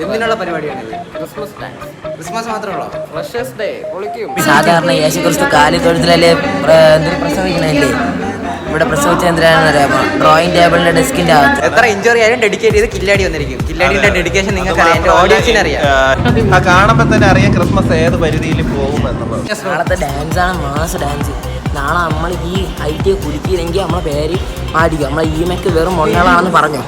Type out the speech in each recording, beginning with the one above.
എന്തിനുള്ള പരിപാടിയാണ്? Christmas dance. Christmas മാത്രമേ ഉള്ളൂ? ഫ്രഷേഴ്സ് ഡേ പൊളിക്കും. സാധാരണ യേശുക്രിസ്തു കാലി തൊഴുത്തിലല്ലേ പ്രസവിക്കണല്ലേ? ഇവിടെ പ്രസവിച്ച എന്തിനാണെന്ന് അറിയാമോ? ഡ്രോയിങ് ടേബിളിന്റെ ഡെസ്കിന്റെ അകത്ത്. എത്ര ഇഞ്ചുറി ആയാലും ഡെഡിക്കേറ്റ് ചെയ്ത് കില്ലാടി വന്നിരിക്കും. കില്ലാടിന്റെ ഡെഡിക്കേഷൻ നിങ്ങൾക്ക് അറിയാം, എന്റെ ഓഡിയൻസിന് അറിയാം. കാണുമ്പോൾ തന്നെ അറിയാം ക്രിസ്മസ് ഏത് പരിധിയിൽ പോകും എന്നുള്ളത്. നാളത്തെ ഡാൻസാണ് മാസ് ഡാൻസ്. നാളെ നമ്മൾ ഈ ഐറ്റിയെ കുലുക്കിയില്ലെങ്കിൽ നമ്മളെ പേര് മാറ്റിക്കും. നമ്മളെ ഈമയ്ക്ക് വെറും മൊണ്ണകളാണെന്ന് പറഞ്ഞു.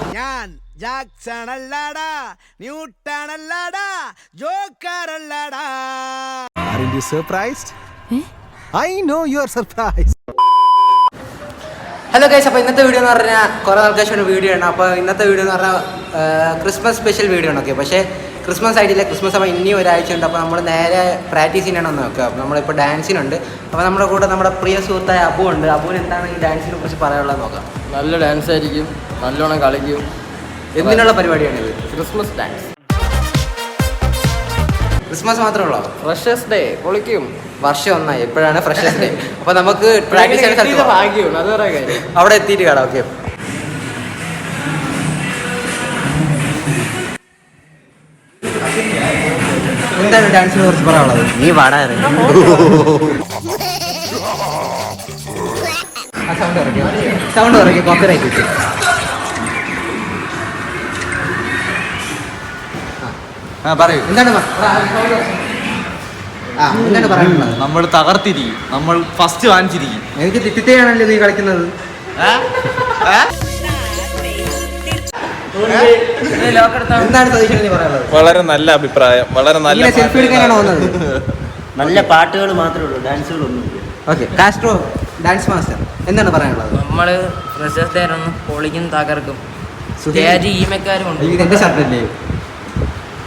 ഹലോ ഗൈസ്, അപ്പോൾ ഇന്നത്തെ വീഡിയോ എന്ന് പറഞ്ഞാൽ കുറേ നാൾക്ക് ശേഷം വീഡിയോ ആണ്. അപ്പോൾ ഇന്നത്തെ വീഡിയോ എന്ന് പറഞ്ഞാൽ ക്രിസ്മസ് സ്പെഷ്യൽ വീഡിയോ ആണ്. ഓക്കെ, പക്ഷേ ക്രിസ്മസ് ആയിട്ടില്ല. ക്രിസ്മസ് അപ്പോൾ ഇനിയും ഒരാഴ്ച ഉണ്ട്. അപ്പോൾ നമ്മൾ നേരെ പ്രാക്ടീസിനാണ് ഒന്ന് നോക്കുക. അപ്പോൾ നമ്മളിപ്പോൾ ഡാൻസിനുണ്ട്. അപ്പോൾ നമ്മുടെ കൂടെ നമ്മുടെ പ്രിയ സുഹൃത്തായ അബു ഉണ്ട്. അബുവിന് എന്താണ് ഈ ഡാൻസിനെ കുറിച്ച് പറയാനുള്ളത് നോക്കാം. നല്ല ഡാൻസ് ആയിരിക്കും, നല്ലോണം കളിക്കും. എന്തിനുള്ള പരിപാടിയാണിത്? Christmas dance. ക്രിസ്മസ് മാത്രമേ ഉള്ളൂ? ഫ്രഷേഴ്സ് ഡേ പൊളിക്കും. വർഷം ഒന്നായി, എപ്പോഴാണ് ഫ്രഷേഴ്സ് ഡേ. അപ്പോൾ നമുക്ക് പ്രാക്ടീസ് ചെയ്യുന്ന ഭാഗ്യമാണ്, അത് പറയാൻ കാര്യം. അവിടെ എത്തിയിട്ട് കാണാം. ഓക്കെ, എന്താണ് ഡാൻസിനെ കുറിച്ച് പറയാനുള്ളത്? നീ പാടാറ് സൗണ്ട് ഇറക്കി കോപ്പിറൈറ്റ് കിട്ടും. പറയൂ, എന്താണ് എന്താണ് പറയാനുള്ളത്? നമ്മൾ തകർത്തിരിക്കും, നമ്മൾ ഫസ്റ്റ് വാങ്ങിച്ചിരിക്കും. എനിക്ക് തിത്തിയാണല്ലോ നീ കളിക്കുന്നത്. എന്താണ് സതീശന് നീ പറയാനുള്ളത്? വളരെ നല്ല അഭിപ്രായം, വളരെ നല്ല. സെൽഫി എടുക്കാനാണ് വന്നത്? നല്ല പാട്ടുകൾ മാത്രമേ ഉള്ളൂ, ഡാൻസുകളൊന്നും. ഓക്കെ, കാസ്ട്രോ ഡാൻസ് മാസ്റ്റർ, എന്താണ് പറയാനുള്ളത്? നമ്മള് ഫ്രഷേഴ്സ് ഡേ ഒന്ന് പൊളിക്കും, തകർക്കും. ഈമക്കാരും ഉണ്ട്. എന്റെ ഷർട്ടല്ലേ?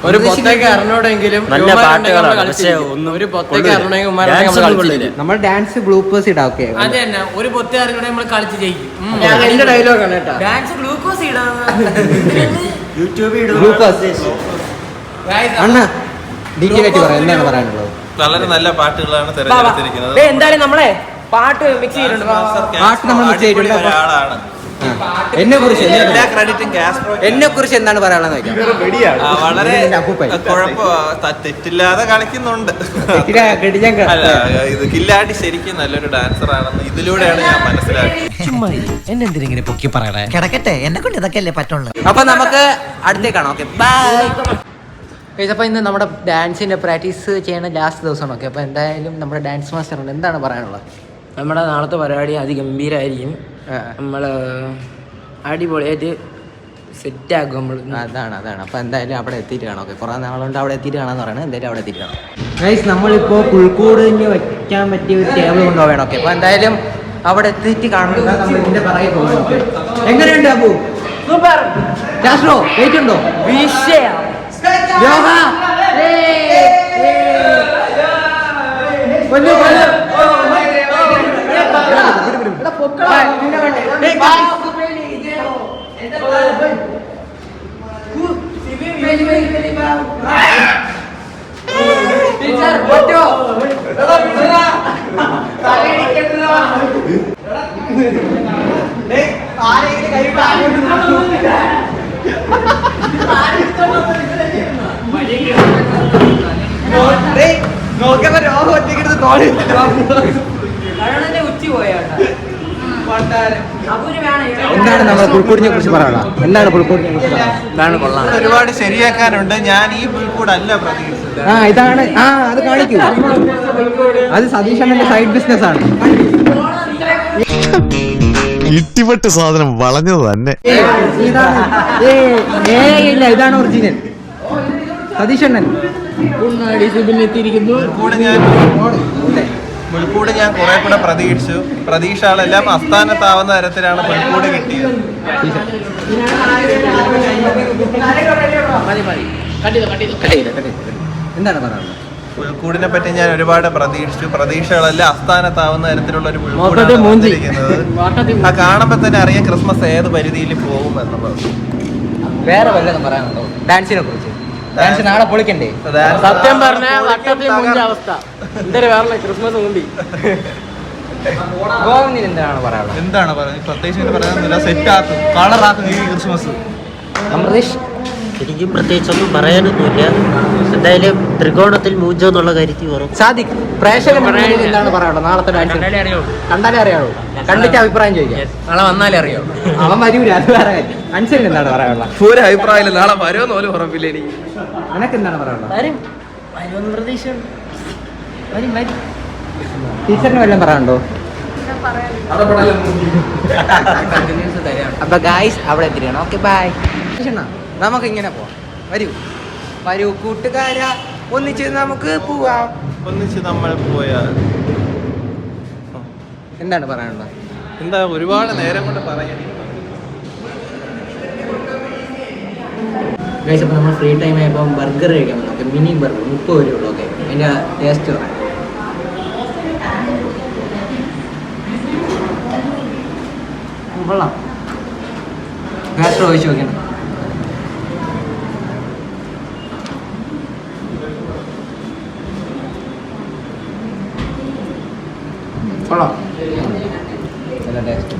ഒരു പൊത്തേക്ക് അറിഞ്ഞോടെങ്കിലും നല്ല പാട്ടുകളാണ്, ഒരു പൊത്തേക്ക് അറിഞ്ഞെങ്കിൽ നമ്മൾ ഡാൻസ് ഗ്ലൂക്കോസ് ഇടാം. ഓക്കെ, അത് തന്നെ. ഒരു പൊത്തേ അറിഞ്ഞൂടെ നമ്മൾ കളിച്ച് ജയിക്കും. എന്റെ ഡയലോഗാണ് കേട്ടോ. ഡാൻസ് ഗ്ലൂക്കോസ് ഇടാം, യൂട്യൂബിൽ ഗ്ലൂക്കോസ്. അണ്ണ ഡിഗ്രി പറ്റി പറയാം, എന്താണ് പറയാനുള്ളത്? വളരെ നല്ല പാട്ടുകളാണ് തിരഞ്ഞെടുത്തിരിക്കുന്നത്. എന്തായാലും നമ്മളെ പാട്ട് മിക്സ് ചെയ്തിട്ടുണ്ട്. പാട്ട് നമ്മൾ മിക്സ് ചെയ്തിട്ടുണ്ട്. ഒരാളാണ്. എന്നെ കുറിച്ച് എല്ലാ ക്രെഡിറ്റും കാസ്ട്രോ. എന്നെ കുറിച്ച് എന്താണ് പറയാനുള്ളത് നോക്കാം. വളരെ തെറ്റില്ലാതെ കളിക്കുന്നുണ്ട്. അല്ല, ഇത് കില്ലാടി ശരിക്കും നല്ലൊരു ഡാൻസർ ആണെന്ന് ഇതിലൂടെയാണ് ഞാൻ മനസ്സിലാക്കിയത്. എന്നെന്തിനെ പൊക്കി പറയണേ? കിടക്കട്ടെ, എന്നെ കൊണ്ട് ഇതൊക്കെ അല്ലേ പറ്റുള്ളൂ. അപ്പൊ നമുക്ക് അടുത്തേക്കാണോ? Okay, by. അപ്പോൾ ഇന്ന് നമ്മുടെ ഡാൻസിന്റെ പ്രാക്ടീസ് ചെയ്യുന്ന ലാസ്റ്റ് ദിവസമാണ്. ഓക്കെ, അപ്പോൾ എന്തായാലും നമ്മുടെ ഡാൻസ് മാസ്റ്റർ ഉണ്ട്, എന്താണ് പറയാനുള്ളത്? നമ്മുടെ നാളത്തെ പരിപാടി അതിഗംഭീരമായിരിക്കും. നമ്മൾ അടിപൊളിയായിട്ട് സെറ്റാക്കും നമ്മൾ. അതാണ്. അപ്പോൾ എന്തായാലും അവിടെ എത്തിയിട്ട് കാണാം. ഓക്കെ, കുറേ നാളുകൊണ്ട് അവിടെ എത്തിയിട്ട് കാണാമെന്ന് പറയുന്നത്. എന്തായാലും അവിടെ എത്തിയിട്ട് കാണാം. ഗൈസ്, നമ്മളിപ്പോൾ പുൽക്കൂടിന് വയ്ക്കാൻ പറ്റിയ ഒരു ടേബിൾ കൊണ്ടുപോകണം. ഓക്കെ, അപ്പോൾ എന്തായാലും അവിടെ എത്തിയിട്ട് കാണുന്നത് നമ്മൾ ഇതിൻ്റെ പറയെ പോകും. ഓക്കെ, എങ്ങനെയുണ്ട് അബു? സൂപ്പർ. കാസ്ട്രോ വെയിറ്റ് ഉണ്ടോ? വിഷയം യോഗ എന്താണ് നമ്മുടെ പുൽക്കൂടിനെ കുറിച്ച് പറയാനുള്ളത്? എന്താണ് പുൽക്കൂടിനെ കുറിച്ച് പറയാനുള്ളത്? കൊള്ളാം. ഒരുപാട് ശരിയാക്കാനുണ്ട്. ഞാൻ ഈ പുൽക്കൂടല്ല പ്രതീക്ഷിച്ചത്. ഇതാണ്. അത് കാണിക്കൂ. അത് സതീഷണ്ണന്റെ സൈഡ് ബിസിനസ് ആണ്. ഇട്ടിപ്പെട്ട് സാധനം വളഞ്ഞത് തന്നെ. ഇല്ല, ഇതാണ് ഒറിജിനൽ സതീഷണ്ണൻ. പുൽക്കൂട് ഞാൻ കുറെ കൂടെ പ്രതീക്ഷിച്ചു. പ്രതീക്ഷകളെല്ലാം അസ്ഥാനത്താവുന്ന തരത്തിലാണ് പുൽക്കൂട് കിട്ടിയത്. എന്താണ് പറയാനുള്ളത്? പുൽക്കൂടിനെ പറ്റി ഞാൻ ഒരുപാട് പ്രതീക്ഷിച്ചു. പ്രതീക്ഷകളെല്ലാം അസ്ഥാനത്താവുന്ന തരത്തിലുള്ള ഒരു പുൽക്കൂടാണ് കാണുമ്പോൾ തന്നെ അറിയാം ക്രിസ്മസ് ഏത് പരിധിയിൽ പോകും എന്നുള്ളത്. വേറെ വല്ലതും പറയാനുണ്ടോ ഡാൻസിനെ കുറിച്ച്? ഡാൻസ് നാളെ പൊളിക്കണ്ടേ? സത്യം പറഞ്ഞ വട്ടത്തിൽ മുഞ്ച അവസ്ഥ. എന്തൊരു വേറെ ക്രിസ്മസ് മുമ്പി. ഗോവിന്ദിന് എന്താണ് പറയാനുള്ളത്? എന്താണ് പറയുന്നത്? പ്രത്യേകിച്ച് പറയാനില്ല. സെറ്റാക്കും, കളറാക്കും ഈ ക്രിസ്മസ്. അമൃതേഷ് എനിക്കും പ്രത്യേകിച്ചൊന്നും പറയാനൊന്നുമില്ല. എന്തായാലും ത്രികോണത്തിൽ മൂഞ്ചോ എന്നുള്ള കാര്യത്തിൽ ഉറപ്പ്. സാദിഖ് പ്രേക്ഷകൻ എന്താണ് പറയാനുള്ളത്? നാളത്തെ ഡാൻസ് കണ്ടാലേ അറിയാവൂ, കണ്ടിട്ട് അഭിപ്രായം ചോദിക്കാം. നാളെ വന്നാലേ അറിയോ. അവൻ വരൂല, അത് വേറെ കാര്യം. അൻസരിന് എന്താണ് പറയാനുള്ളത്? ഒരു അഭിപ്രായം നാളെ വരുമെന്ന് പോലും ഉറപ്പില്ല എനിക്ക്. നിനക്ക് എന്താണ് പറയാനുള്ളത്? പ്രതീക്ഷ ടീച്ചറിന് വല്ലതും പറയാനുണ്ടോ? അപ്പൊ ഗായ്സ് അവിടെ എത്തിരിക്കണം. Okay bye. നമുക്ക് ഇങ്ങനെ പോവാം. വരൂ വരൂ കൂട്ടുകാരാ, ഒന്നിച്ച് നമുക്ക് പോവാം. ഒന്നിച്ച് നമ്മൾ പോയാൽ എന്താണ് പറയാനുള്ളത്? എന്താ ഒരുപാട് നേരം കൊണ്ട് പറയാൻ. ഗൈസ് അപ്പോൾ നമ്മൾ ഫ്രീ ടൈം ആയപ്പോൾ ബർഗർ കഴിക്കാൻ നോക്കാം. മിനി ബർഗർ 30 രൂപയുള്ളൂ. ഓക്കെ, അതിൻ്റെ ടേസ്റ്റ് പറയാം. കൊള്ളാം. ഗാസ്ട്രോ ഒഴിച്ച് നോക്കണം. കൊള്ളാം, നല്ല ടേസ്റ്റ്.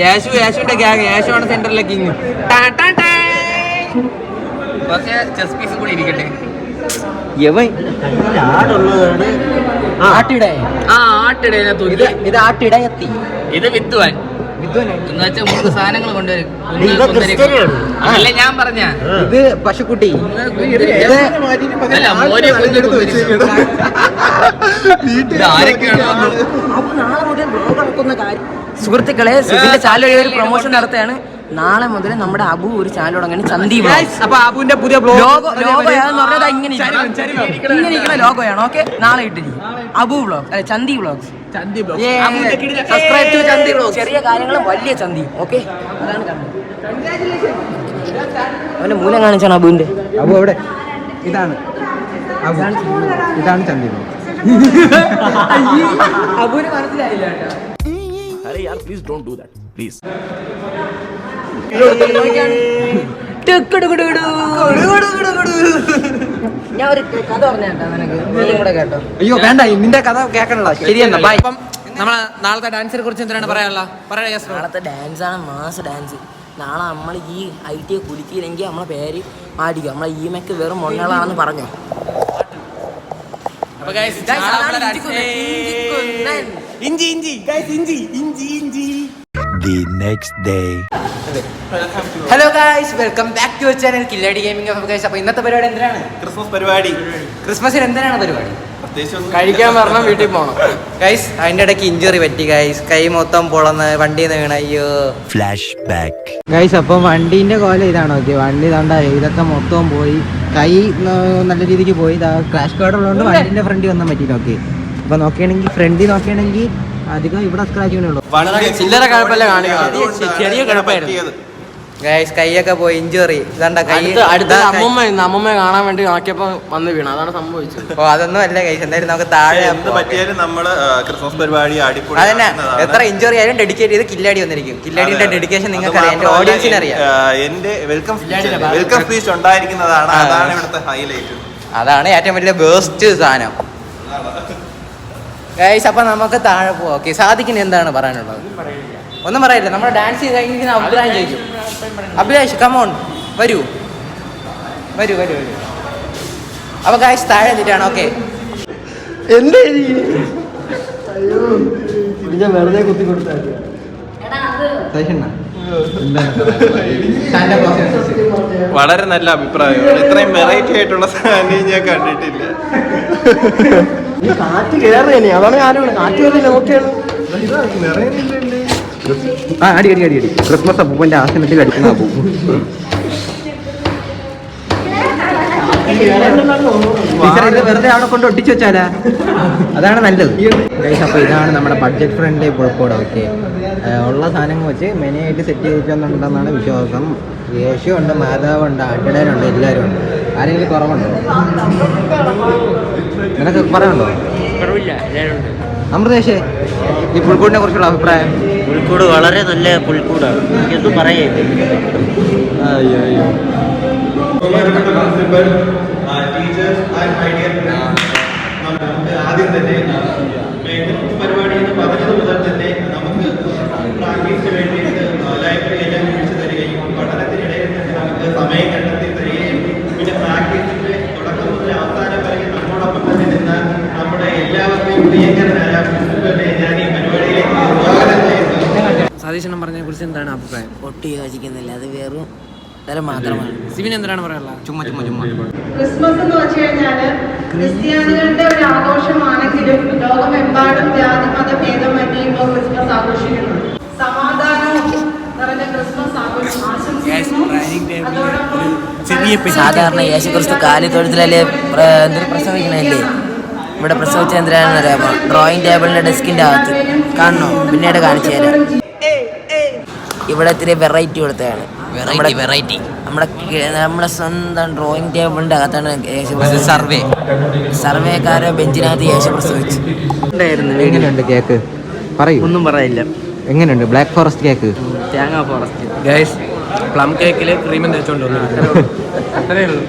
യാശുവിന്റെ ഗ്യാങ്, യാശുവാണ് സെന്ററിലെ കിങ്. ചെസ് പീസ് കൂടി ഇരിക്കട്ടെ. ആടുള്ളതാണ്. ആട്ടിട, ഇത് ആട്ടിട എത്തി. ഇത് വിദ്വാൻ എന്ന് വെച്ചാൽ 3 സാധനങ്ങൾ കൊണ്ടുവരും. അല്ല ഞാൻ പറഞ്ഞ ഇത് പശുക്കുട്ടി, സുഹൃത്തുക്കളെ, സിബിന്റെ ചാനൽ വഴി ഒരു പ്രൊമോഷൻ നടത്തുകയാണ്. നാളെ മുതൽ നമ്മുടെ അബു ഒരു ചാനൽ തുടങ്ങി, ചന്തി വ്ലോഗ്സ്. അപ്പൊ അബുവിന്റെ പുതിയ ലോഗോയാന്ന് പറഞ്ഞാൽ ഇങ്ങനെ ഇരിക്കുന്ന ലോഗോയാണ്. ഓക്കെ, നാളെ ഇട്ടിരിക്കും അബു വ്ലോഗ്സ്, അല്ലെ Chanthi vlogs. Subscribe to Chanthi vlogs. ചെറിയ കാര്യങ്ങളും വലിയ ചന്തിയും. ഓക്കെ, അതാണ് കണ്ടത്. അവന്റെ മൂലം കാണിച്ചാണ് അബുവിന്റെ. അബു എവിടെ? ഇതാണ് അബു, ഇതാണ് ചന്തി. അബുവിന് മനസ്സിലായില്ല കേട്ടോ. ഞാൻ ഒരു കഥ പറഞ്ഞേട്ടാ നിനക്ക്, നീയും കൂടെ കേട്ടോ. അയ്യോ വേണ്ട, നിന്റെ കഥ കേൾക്കണല്ലോ. ശരിയെന്നാ ബൈ. നമ്മളെ നാളത്തെ ഡാൻസിനെ കുറിച്ച് എന്താണ് പറയാനുള്ള? നാളത്തെ ഡാൻസാണ് മാസ് ഡാൻസ്. നാളെ നമ്മൾ ഈ IT കുലുക്കിയില്ലെങ്കിൽ നമ്മളെ പേര് മാറ്റിക്കും. നമ്മളെ ഈമയ്ക്ക് വെറും മൊണ്ണകളാണെന്ന് പറഞ്ഞു. Hello guys, welcome back to channel Killadi gaming. അപ്പൊ ഇന്നത്തെ പരിപാടി എന്തിനാണ്? ക്രിസ്മസ് പരിപാടി. ക്രിസ്മസിന് എന്തിനാണ് പരിപാടി? കഴിക്കാൻ പറഞ്ഞാൽ വീട്ടിൽ പോകണം ഗൈസ്. അതിന്റെ ഇടയ്ക്ക് ഇഞ്ചുറി പറ്റി ഗൈസ്, കൈ മൊത്തം പൊളന്ന് വണ്ടിയിൽ നിന്ന് വീണ. അയ്യോ, ഫ്ലാഷ് ബാക്ക്. ഗൈസ് അപ്പം വണ്ടീൻ്റെ കോലം ഇതാണ്. ഓക്കെ, വണ്ടി തണ്ട ഇതൊക്കെ മൊത്തം പോയി, കൈ നല്ല രീതിക്ക് പോയി. ക്രാഷ് കാർഡ് ഉള്ളതുകൊണ്ട് വണ്ടീൻ്റെ ഫ്രണ്ടിൽ വന്നാൻ പറ്റില്ല. ഓക്കെ, അപ്പോൾ നോക്കുകയാണെങ്കിൽ ഫ്രണ്ടിൽ നോക്കുകയാണെങ്കിൽ അധികം ഇവിടെ സ്ക്രാച്ച് ഉള്ളൂ. ചില്ലറ കുഴപ്പമില്ല കാണിക്കണം, ചെറിയ കുഴപ്പമായിരുന്നു. ഗൈസ് കൈയൊക്കെ പോയി, ഇഞ്ചുറി ഇതാണ്ട കൈ. അടുത്ത അമ്മമ്മ കാണാൻ വേണ്ടി നോക്കിയപ്പോ വന്ന് വീണ, അതാണ് സംഭവിച്ചത്. ഓ അതൊന്നും അല്ല ഗൈസ്, എന്തായാലും നമുക്ക് താഴെ എന്ത് പറ്റിയാലും നമ്മള് ക്രിസ്മസ് പരിപാടി അടിപൊളി. അതന്നെ, എത്ര ഇഞ്ചുറി ആയാലും ഡെഡിക്കേറ്റ് ചെയ്ത് കില്ലാടി വന്നിരിക്കും. കില്ലാടിന്റെ ഡെഡിക്കേഷൻ നിങ്ങൾക്ക് അറിയാം, എന്റെ ഓഡിയൻസിന് അറിയാം. എന്റെ വെൽക്കം സ്പീച്ച് ഉണ്ടായിരിക്കുന്നതാണ്, അതാണ് ഇവിടുത്തെ ഹൈലൈറ്റ്. അതാണ് ഏറ്റവും വലിയ ബെസ്റ്റ് സാധനം ഗൈസ്. അപ്പൊ നമുക്ക് താഴെ പോവാം. ഓക്കെ, സാദിഖിന് എന്താണ് പറയാനുള്ളത്? ഒന്നും പറയില്ല, നമ്മൾ ഡാൻസ് ചെയ്ത് കഴിഞ്ഞിരിക്കുന്ന അഭിപ്രായം ചോദിക്കും. അഭിലാഷ് കമോൺ, വരൂ വരൂ വരൂ വരൂ. അപ്പൊ ഗൈസ് താഴെ എത്തിയിട്ടാണ്. ഓക്കെ, വെറുതെ കുത്തി കൊടുത്താൽ വളരെ നല്ല അഭിപ്രായമാണ്. ഇത്രയും വെറൈറ്റി ആയിട്ടുള്ള സാധനം ഞാൻ കണ്ടിട്ടില്ല. കാറ്റ് കയറി, അതാണ് ഞാനാണ് കാറ്റ് കയറി നോക്കിയാണ്. അടി അടി അടി അടി. ക്രിസ്മസ് അപ്പൂപ്പന്റെ ആസനത്തിൽ അടിക്കുന്ന അപ്പൂപ്പ. വെറുതെ അവിടെ കൊണ്ട് ഒട്ടിച്ചു വെച്ചാലാ, അതാണ് നല്ലത്. അപ്പൊ ഇതാണ് നമ്മുടെ ബഡ്ജറ്റ് ഫ്രണ്ട്ലി പുഴക്കോട്. ഓക്കെ, ഉള്ള സാധനങ്ങൾ വെച്ച് മെനയായിട്ട് സെറ്റ് ചെയ്തിട്ടുണ്ടെന്നാണ് വിശ്വാസം. യേശുണ്ട്, മാതാവുണ്ട്, ആട്ടിടനുണ്ട്, എല്ലാവരും ഉണ്ട്. ആരെങ്കിലും കുറവുണ്ടോ? നിനക്ക് പറയാനുണ്ടോ? അമൃതേഷേ, ഈ പുൽക്കൂടിനെ കുറിച്ചുള്ള അഭിപ്രായം? പുൽക്കൂട് വളരെ നല്ല പുൽക്കൂടാണ്, എന്തും പറയേ. ആദ്യം തന്നെ മെയിൻ്റനൻസ് പരിപാടി എന്ന് പറഞ്ഞത് മുതൽ തന്നെ നമുക്ക് പ്രാക്ടീസിന് വേണ്ടിയിട്ട് ലൈബ്രറി എല്ലാം വിളിച്ചു തരികയും പഠനത്തിനിടയിൽ തന്നെ നമുക്ക് സമയം കണ്ടെത്തി തരികയും പിന്നെ പ്രാക്ടീസിന്റെ തുടക്കം മുതൽ അവസാനം വരെ നമ്മോടൊപ്പം തന്നെ നിന്ന് നമ്മുടെ എല്ലാവർക്കും പ്രിയങ്കരനായ പ്രിൻസിപ്പലിനെ ഞാൻ ഈ പരിപാടിയിലേക്ക് സ്വാഗതം ചെയ്യുന്നു. സതീശനം പറഞ്ഞതിനെ കുറിച്ച് എന്താണ് അഭിപ്രായം? ഒട്ടും യോജിക്കുന്നില്ല, അത് വെറും തരം മാത്രമാണ്. സിബിൻ എന്താണ് പറയാനുള്ളത്? ചുമ്മാ ക്രിസ്മസ് എന്ന് വെച്ച് കഴിഞ്ഞാല് ക്രിസ്ത്യാനികളുടെ ഒരു ആഘോഷമാണെങ്കിലും ലോകമെമ്പാടും ജാതി മതഭേദമന്യേ ഇപ്പോൾ ക്രിസ്മസ് ആഘോഷിക്കുന്നു. സമാധാനവും നിറഞ്ഞ ക്രിസ്മസ് ആശംസിക്കുന്നു. അതോടൊപ്പം സാധാരണ യേശുക്രിസ്തു കാലിത്തൊഴുത്തിലല്ലേ എന്തൊരു പ്രസവിക്കണല്ലേ? ഇവിടെ പ്രസവിച്ച എന്തിനാണെന്ന് അറിയാമോ? ഡ്രോയിങ് ടേബിളിന്റെ ഡെസ്കിന്റെ അകത്ത് കാണണോ? പിന്നീട് കാണിച്ചു തരാം. ഇവിടെ ഇത്തിരി വെറൈറ്റി കൊടുത്തതാണ്. വെറൈറ്റി നമ്മുടെ സ്വന്തം ഡ്രോയിങ് ടേബിളിന്റെ അകത്താണ് സർവേക്കാരെ ബെഞ്ചിനകത്ത് യേശുക്രിസ്തു വെച്ച്. എങ്ങനെയുണ്ട് കേക്ക്? പറയൂ. ഒന്നും പറയില്ല. എങ്ങനെയുണ്ട് ബ്ലാക്ക് ഫോറസ്റ്റ് കേക്ക്? തേങ്ങ ഫോറസ്റ്റ് ഗൈസ്. പ്ലം കേക്കിൽ ക്രീം തേച്ചോണ്ട് വന്നു. അത്രേ ഉള്ളൂ.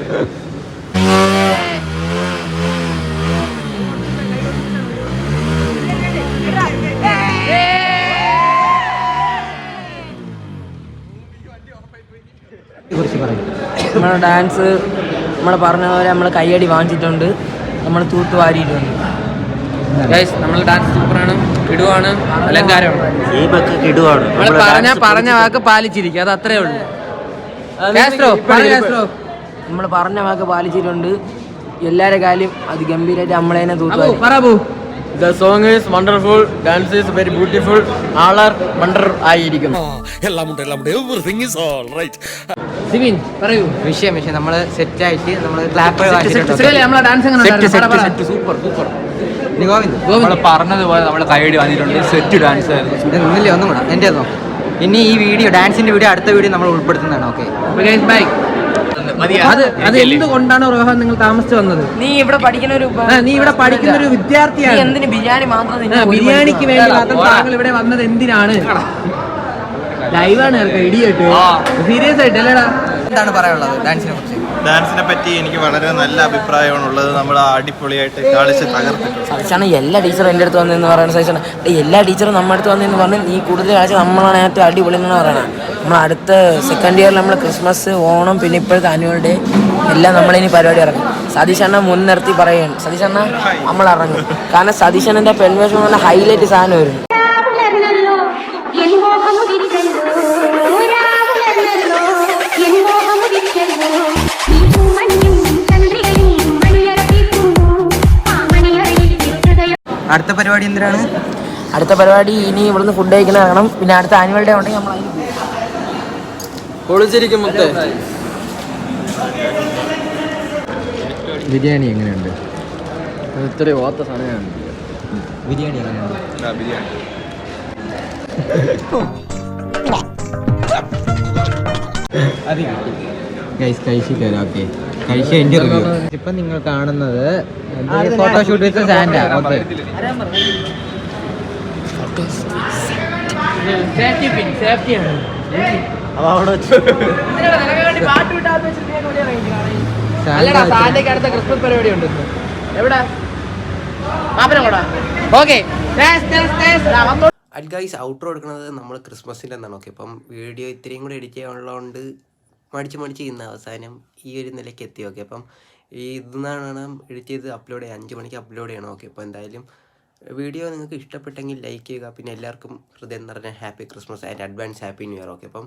നമ്മുടെ ഡാൻസ് നമ്മൾ പറഞ്ഞ പോലെ നമ്മൾ കയ്യടി വാങ്ങിച്ചിട്ടുണ്ട്, നമ്മൾ തൂത്ത് വാരിയിട്ടുണ്ട്. ഗൈസ് നമ്മുടെ ഡാൻസ് സൂപ്പറാണ്, കിടുവാണ്, അലങ്കാരമാണ്. നമ്മൾ പറഞ്ഞ വാക്ക് പാലിച്ചിരിക്കും, അത് അത്രേ ഉള്ളൂ. നമ്മൾ പറഞ്ഞ വാക്ക് പാലിച്ചിട്ടുണ്ട്. എല്ലാവരുടെ കാര്യം അതിഗംഭീരമായിട്ട് നമ്മളതിനെ തൂത്ത്. The song is wonderful, dance is very beautiful, all are wonder ആയിരിക്കുന്നു. സിബിൻ പറയൂ. വിഷയം നമ്മള് സെറ്റായിട്ട് നമ്മള് ക്ലാപ്പ് നമ്മളെ ഡാൻസ് സൂപ്പർ സൂപ്പർ. നമ്മൾ പറഞ്ഞതുപോലെ നമ്മൾ കൈയടി വന്നിട്ടുണ്ട്. സെറ്റ് ഡാൻസ് ആയിരുന്നു. ഒന്നുമില്ല, ഒന്നും കൂടെ എൻ്റെ നോക്കാം. ഇനി ഈ വീഡിയോ ഡാൻസിന്റെ വീഡിയോ അടുത്ത വീഡിയോ നമ്മൾ ഉൾപ്പെടുത്തുന്നതാണ്. Okay bye. അത് എന്തുകൊണ്ടാണ് റോഹൻ നിങ്ങൾ താമസിച്ചു വന്നത്? നീ ഇവിടെ പഠിക്കുന്ന ഒരു വിദ്യാർത്ഥിയാണ്. എന്തിന് ബിരിയാണി മാത്രം? ബിരിയാണിക്ക് വേണ്ടി മാത്രം താങ്കൾ ഇവിടെ വന്നത് എന്തിനാണ്? ലൈവാണ് ഇടിയായിട്ട്. സീരിയസ് ആയിട്ട് അല്ലേടാ? എന്താണ് പറയാനുള്ളത് ഡാൻസിനെ കുറിച്ച്? ഡാൻസിനെ പറ്റി എനിക്ക് വളരെ നല്ല അഭിപ്രായമാണ് ഉള്ളത്. നമ്മൾ അടിപൊളിയായിട്ട് കളിച്ച് തകർത്തിട്ടുണ്ട്. സതീശാണ് എല്ലാ ടീച്ചറും എൻ്റെ അടുത്ത് വന്നതെന്ന് പറയുന്നത്. സതീശാണ് എല്ലാ ടീച്ചറും നമ്മുടെ അടുത്ത് വന്നതെന്ന് പറഞ്ഞ് നീ കൂടുതൽ കളിച്ച് നമ്മളാണ് ഏറ്റവും അടിപൊളി എന്നാണ് പറയണത്. നമ്മൾ അടുത്ത സെക്കൻഡ് ഇയറിൽ നമ്മൾ ക്രിസ്മസ്, ഓണം, പിന്നെ ഇപ്പോഴത്തെ ആനുവൽ ഡേ എല്ലാം നമ്മളിനി പരിപാടി ഇറങ്ങും. സതീശണ്ണ മുൻനിർത്തി പറയുകയാണ്. സതീശണ്ണ നമ്മൾ ഇറങ്ങും. കാരണം സതീശണ്ണൻ്റെ പെൺവേഷം എന്ന് പറഞ്ഞാൽ ഹൈലൈറ്റ് സാധനം വരുന്നു. അടുത്ത പരിപാടി എന്തിനാണ്? അടുത്ത പരിപാടി ഇനി ഇവിടുന്ന് ഫുഡ് കഴിക്കണം, ഇറങ്ങണം. പിന്നെ അടുത്ത ആനുവൽ ഡേ ഉണ്ടെങ്കിൽ നമ്മൾ പൊളിച്ചിരിക്കും. ബിരിയാണി എങ്ങനെയുണ്ട്? ഇത്ര ഓത്ത സമയമാണ്. ബിരിയാണി എങ്ങനെയുണ്ട്? കഴിച്ചിട്ട് ഓക്കെ കഴിച്ച എൻ്റെ റിവ്യൂ. ഇപ്പം നിങ്ങൾ കാണുന്നത് ഫോട്ടോഷൂട്ട് വിത്ത് സാൻഡ. ഓക്കെ സേഫ്റ്റിയാണ്. അടുത്ത ക്രിസ്മസ് പരിപാടി ഉണ്ട്. എവിടെ? ഗൈസ് ഔട്ട്റോ എടുക്കുന്നത് നമ്മൾ ക്രിസ്മസിൻ്റെ എന്നാണ്. ഓക്കെ അപ്പം വീഡിയോ ഇത്രയും കൂടെ എഡിറ്റ് ചെയ്യാനുള്ളതുകൊണ്ട് മടിച്ച് ഇന്ന് അവസാനം ഈ ഒരു നിലയ്ക്ക് എത്തി. ഓക്കെ അപ്പം ഈ ഇതെന്നാണ് എഡിറ്റ് ചെയ്ത് അപ്ലോഡ് ചെയ്യുക. 5 മണിക്ക് അപ്ലോഡ് ചെയ്യണം. ഓക്കെ അപ്പോൾ എന്തായാലും വീഡിയോ നിങ്ങൾക്ക് ഇഷ്ടപ്പെട്ടെങ്കിൽ ലൈക്ക് ചെയ്യുക. പിന്നെ എല്ലാവർക്കും ഹൃദയം നിറഞ്ഞ happy Christmas and advance happy new year. Okay അപ്പം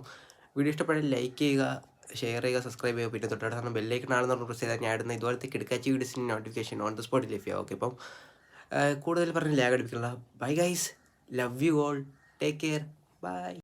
വീഡിയോ ഇഷ്ടപ്പെട്ടാൽ ലൈക്ക് ചെയ്യുക, ഷെയർ ചെയ്യുക, സബ്സ്ക്രൈബ് ചെയ്യുക. പിന്നെ തൊട്ടടുത്ത് ബെല്ലൈക്കൺ ആണെന്ന് പറഞ്ഞ് പ്രസ് ചെയ്താൽ ഞാൻ ഇടുന്ന ഇതുപോലത്തെ കിടക്കാച്ചി വീഡിയോസിന് നോട്ടിഫിക്കേഷൻ ഓൺ ദ സ്പോട്ടിൽ ലഭിക്കുക. ഓക്കെ അപ്പം കൂടുതൽ പറഞ്ഞ് ലാഗ് അടിപ്പിക്കുള്ള. Bye guys, love you all, take care, by.